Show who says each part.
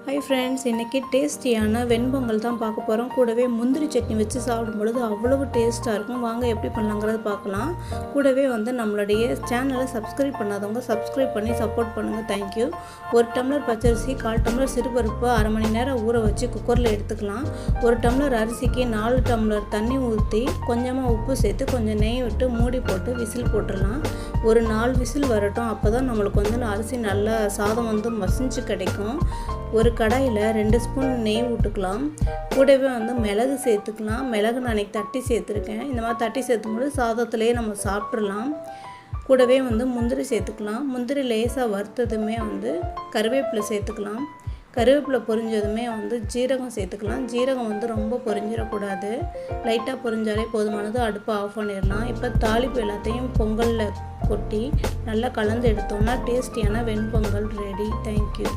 Speaker 1: Hi friends, இன்றைக்கி டேஸ்டியான வெண்பொங்கல் தான் பார்க்க போகிறோம். கூடவே முந்திரி சட்னி வச்சு சாப்பிடும்பொழுது அவ்வளவு டேஸ்ட்டாக இருக்கும். வாங்க எப்படி பண்ணலாங்கிறது பார்க்கலாம். கூடவே நம்மளுடைய சேனலை சப்ஸ்கிரைப் பண்ணாதவங்க சப்ஸ்கிரைப் பண்ணி சப்போர்ட் பண்ணுங்கள். தேங்க்யூ. 1 டம்ளர் பச்சரிசி, 1/4 டம்ளர் சிறுபருப்பு 1/2 மணி நேரம் ஊற வச்சு குக்கரில் எடுத்துக்கலாம். 1 டம்ளர் அரிசிக்கு 4 டம்ளர் தண்ணி ஊற்றி கொஞ்சமாக உப்பு சேர்த்து கொஞ்சம் நெய் விட்டு மூடி போட்டு விசில் போட்டுடலாம். ஒரு 4 விசில் வரட்டும். அப்போ தான் நம்மளுக்கு அரிசி நல்லா சாதம் மசிஞ்சு கிடைக்கும். ஒரு கடாயில் 2 ஸ்பூன் நெய் விட்டுக்கலாம். கூடவே மிளகு சேர்த்துக்கலாம். மிளகு நான் அன்றைக்கி தட்டி சேர்த்துருக்கேன். இந்த மாதிரி தட்டி சேர்த்தும்போது சாதத்துலேயே நம்ம சாப்பிட்றலாம். கூடவே முந்திரி சேர்த்துக்கலாம். முந்திரி லேசாக வறுத்ததுமே கருவேப்பிலை சேர்த்துக்கலாம். கருவேப்பிலை பொரிஞ்சதுமே ஜீரகம் சேர்த்துக்கலாம். ஜீரகம் ரொம்ப பொரிஞ்சிடக்கூடாது, லைட்டாக பொரிஞ்சாலே போதுமானது. அடுப்பை ஆஃப் பண்ணிடலாம். இப்போ தாளிப்பு எல்லாத்தையும் பொங்கலில் கொட்டி நல்லா கலந்து எடுத்தோம்னா டேஸ்டியான வெண்பொங்கல் ரெடி. தேங்க்யூ.